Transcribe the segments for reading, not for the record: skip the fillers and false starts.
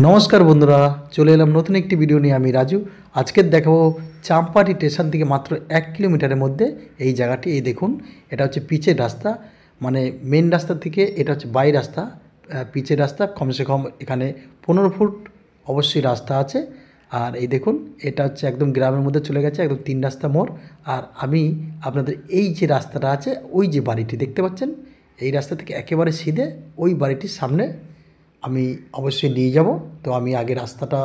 নমস্কার বন্ধুরা, চলে এলাম নতুন একটি ভিডিও নিয়ে। আমি রাজু। আজকে দেখাবো চাম্পাটি স্টেশন থেকে মাত্র 1 কিলোমিটারের মধ্যে এই জায়গাটি। এই দেখুন, এটা হচ্ছে পিচের রাস্তা, মানে মেন রাস্তা থেকে এটা হচ্ছে বাই রাস্তা, পিচের রাস্তা। কমসে কম এখানে 15 ফুট অবশ্যই রাস্তা আছে। আর এই দেখুন, এটা হচ্ছে একদম গ্রামের মধ্যে চলে গেছে, একদম 3 রাস্তা মোড়। আর আমি আপনাদের এই যে রাস্তাটা আছে, ওই যে বাড়িটি দেখতে পাচ্ছেন, এই রাস্তা থেকে একেবারে সিধে ওই বাড়িটির সামনে আমি অবশ্যই নিয়ে যাব। তো আমি আগে রাস্তাটা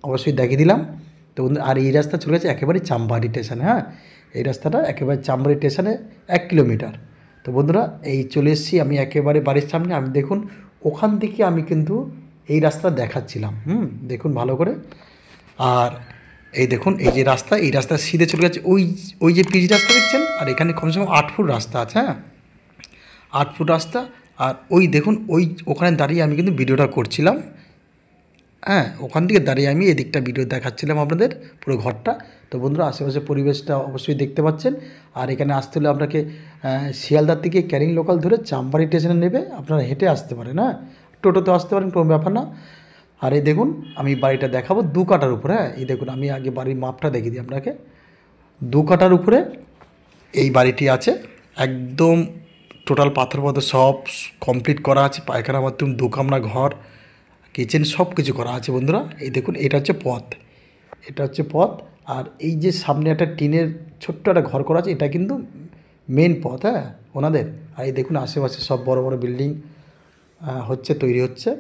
অবশ্যই দেখিয়ে দিলাম। তো আর এই রাস্তা চলে গেছে একেবারে চাম্বারি স্টেশনে। হ্যাঁ, এই রাস্তাটা একেবারে চাম্বারি স্টেশনে 1 কিলোমিটার। তো বন্ধুরা, এই চলে এসেছি আমি একেবারে বাড়ির সামনে। আমি দেখুন, ওখান থেকে আমি কিন্তু এই রাস্তা দেখাচ্ছিলাম। দেখুন ভালো করে। আর এই দেখুন, এই যে রাস্তা, এই রাস্তা সিধে চলে গেছে ওই ওই যে পিচ রাস্তা দেখছেন। আর এখানে কমসে কম 8 ফুট রাস্তা আছে। হ্যাঁ, 8 ফুট রাস্তা। আর ওই দেখুন, ওখানে দাঁড়িয়ে আমি কিন্তু ভিডিওটা করছিলাম। হ্যাঁ, ওখান থেকে দাঁড়িয়ে আমি এদিকটা ভিডিও দেখাচ্ছিলাম আপনাদের, পুরো ঘরটা। তো বন্ধুরা, আশেপাশে পরিবেশটা অবশ্যই দেখতে পাচ্ছেন। আর এখানে আসতে হলে আপনাকে শিয়ালদার থেকে ক্যানিং লোকাল ধরে চাম্পারি স্টেশনে নেবে। আপনারা হেঁটে আসতে পারেন, হ্যাঁ, টোটোতে আসতে পারেন, কোনো ব্যাপার না। আর এই দেখুন, আমি বাড়িটা দেখাবো 2 কাঠার উপরে। হ্যাঁ, এই দেখুন, আমি আগে বাড়ির মাপটা দেখিয়ে দিই আপনাকে। 2 কাঠার উপরে এই বাড়িটি আছে। একদম টোটাল পাথর পাথর সব কমপ্লিট করা আছে। পায়খানা বাথরুম, 2 কামরা ঘর, কিচেন সব কিছু করা আছে বন্ধুরা। এই দেখুন, এটা হচ্ছে পথ, এটা হচ্ছে পথ। আর এই যে সামনে একটা টিনের ছোট্ট একটা ঘর করা আছে, এটা কিন্তু মেন পথ, হ্যাঁ, ওনাদের। আর এই দেখুন, আশেপাশে সব বড় বড় বিল্ডিং হচ্ছে, তৈরি হচ্ছে,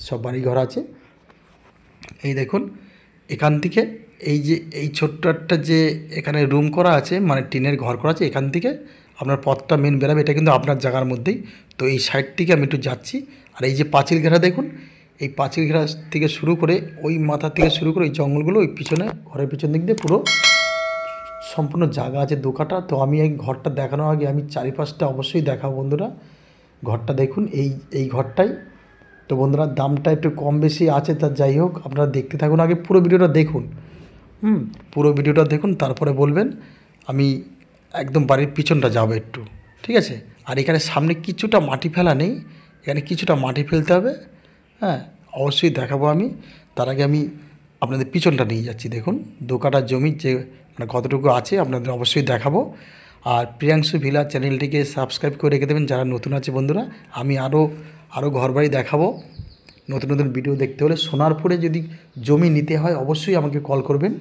সব বাড়িঘর আছে। এই দেখুন, এখান থেকে এই যে এই ছোট্ট একটা যে এখানে রুম করা আছে, মানে টিনের ঘর করা আছে, এখান থেকে আপনার পথটা মেন বেরাবে। এটা কিন্তু আপনার জায়গার মধ্যেই। তো এই সাইড থেকে আমি একটু যাচ্ছি। আর এই যে পাঁচিল ঘেরা দেখুন, এই পাঁচিল ঘেরা থেকে শুরু করে ওই মাথা থেকে শুরু করে ওই জঙ্গলগুলো, ওই পিছনে ঘরের পিছন দিক দিয়ে পুরো সম্পূর্ণ জায়গা আছে 2 কাঠা। তো আমি এই ঘরটা দেখানোর আগে আমি চারিপাশটা অবশ্যই দেখাবো বন্ধুরা। ঘরটা দেখুন, এই ঘরটাই। তো বন্ধুরা, দামটা একটু কম বেশি আছে, তা যাই হোক, আপনারা দেখতে থাকুন, আগে পুরো ভিডিওটা দেখুন। পুরো ভিডিওটা দেখুন, তারপরে বলবেন। আমি একদম বাড়ির পিছনটা যাবো একটু, ঠিক আছে? আর এখানে সামনে কিছুটা মাটি ফেলা নেই, এখানে কিছুটা মাটি ফেলতে হবে। হ্যাঁ, অবশ্যই দেখাবো আমি। তার আগে আমি আপনাদের পিছনটা নিয়ে যাচ্ছি। দেখুন, 2 কাঠা জমির যে মানে কতটুকু আছে আপনাদের অবশ্যই দেখাবো। আর প্রিয়াংশু ভিলা চ্যানেলটিকে সাবস্ক্রাইব করে রেখে দেবেন যারা নতুন আছে বন্ধুরা। আমি আরও ঘরবাড়ি দেখাবো। নতুন নতুন ভিডিও দেখতে হলে সোনারপুরে যদি জমি নিতে হয় অবশ্যই আমাকে কল করবেন।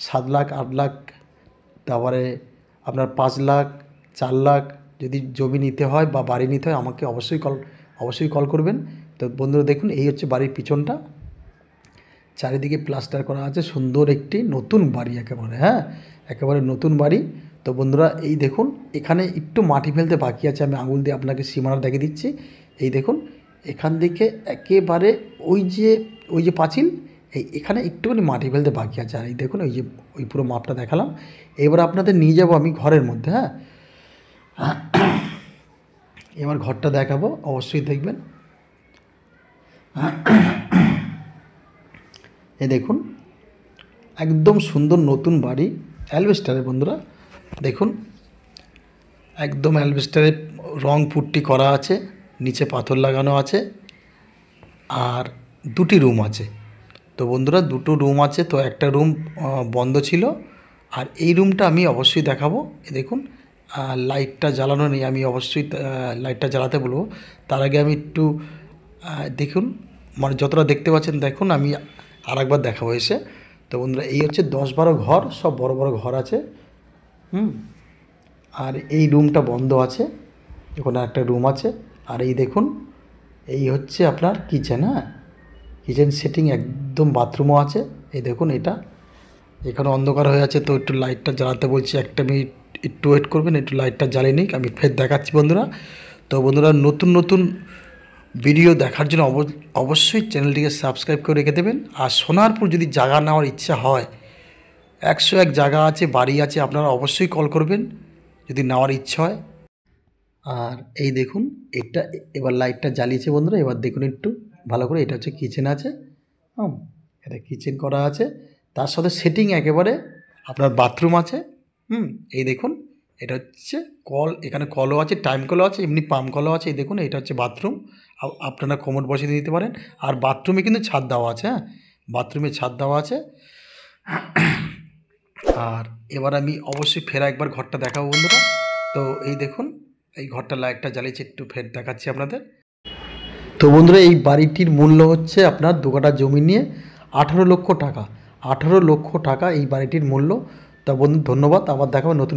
7 লাখ, 8 লাখ, তারপরে আপনার 5 লাখ, 4 লাখ যদি জমি নিতে হয় বা বাড়ি নিতে হয়, আমাকে অবশ্যই কল করবেন। তো বন্ধুরা দেখুন, এই হচ্ছে বাড়ির পিছনটা। চারিদিকে প্লাস্টার করা আছে, সুন্দর একটি নতুন বাড়ি একেবারে। হ্যাঁ, একেবারে নতুন বাড়ি। তো বন্ধুরা, এই দেখুন, এখানে একটু মাটি ফেলতে বাকি আছে। আমি আঙুল দিয়ে আপনাকে সীমানা দেখিয়ে দিচ্ছি। এই দেখুন, এখান থেকে একেবারে ওই যে পাঁচিল, এখানে একটুখানি মাটি ফেলতে বাকি আছে। আর এই দেখুন, ওই পুরো মাপটা দেখালাম। এবার আপনাদের নিয়ে যাব আমি ঘরের মধ্যে। হ্যাঁ, এবার ঘরটা দেখাবো, অবশ্যই দেখবেন। এই দেখুন, একদম সুন্দর নতুন বাড়ি, অ্যালবেস্টারের বন্ধুরা। দেখুন, একদম অ্যালবেস্টারে রং পুট্টি করা আছে, নিচে পাথর লাগানো আছে। আর 2টি রুম আছে। তো বন্ধুরা, 2টো রুম আছে। তো একটা রুম বন্ধ ছিল। আর এই রুমটা আমি অবশ্যই দেখাবো। এই দেখুন, লাইটটা জ্বালানো নেই, আমি অবশ্যই লাইটটা জ্বালাতে বলবো। তার আগে আমি একটু দেখুন, মানে যতটা দেখতে পাচ্ছেন দেখুন, আমি আরেকবার দেখাবো এসে। তো বন্ধুরা, এই হচ্ছে 10-12 ঘর, সব বড় বড় ঘর আছে। আর এই রুমটা বন্ধ আছে, ওখানে একটা রুম আছে। আর এই দেখুন, এই হচ্ছে আপনার কিচেন। হ্যাঁ, কিচেন সেটিং একদম, বাথরুমও আছে। এই দেখুন, এটা এখানে অন্ধকার হয়ে আছে, তো একটু লাইটটা জ্বালাতে বলছি। 1 মিনিট একটু ওয়েট করবেন, একটু লাইটটা জ্বালিয়ে নিই, আমি ফের দেখাচ্ছি বন্ধুরা। তো বন্ধুরা, নতুন নতুন ভিডিও দেখার জন্য অবশ্যই চ্যানেলটিকে সাবস্ক্রাইব করে রেখে দেবেন। আর সোনারপুর যদি জায়গা নেওয়ার ইচ্ছা হয়, 101 জায়গা আছে, বাড়ি আছে, আপনারা অবশ্যই কল করবেন যদি নেওয়ার ইচ্ছা হয়। আর এই দেখুন, এবার লাইটটা জ্বালিয়েছে বন্ধুরা। এবার দেখুন একটু ভালো করে, এটা হচ্ছে কিচেন আছে। হুম, এটা কিচেন করা আছে, তার সাথে সেটিং একেবারে আপনার বাথরুম আছে। এই দেখুন, এটা হচ্ছে কল, এখানে কলও আছে, টাইম কলও আছে, এমনি পাম্প কলও আছে। এই দেখুন এটা হচ্ছে বাথরুম, আপনারা কোমর বসিয়ে দিতে পারেন। আর বাথরুমে কিন্তু ছাদ দেওয়া আছে, হ্যাঁ, বাথরুমে ছাদ দেওয়া আছে। আর এবার আমি অবশ্যই ফের একবার ঘরটা দেখাবো বন্ধুরা। তো এই দেখুন এই ঘরটা লাইটটা জ্বালিয়েছে, একটু ফের দেখাচ্ছি আপনাদের। তো বন্ধুরা এই বাড়িটির মূল্য হচ্ছে আপনার 2 কাঠা জমি নিয়ে 18 লক্ষ টাকা। 18 লক্ষ টাকা এই বাড়িটির মূল্য। তা বন্ধু ধন্যবাদ, আবার দেখাবো নতুন।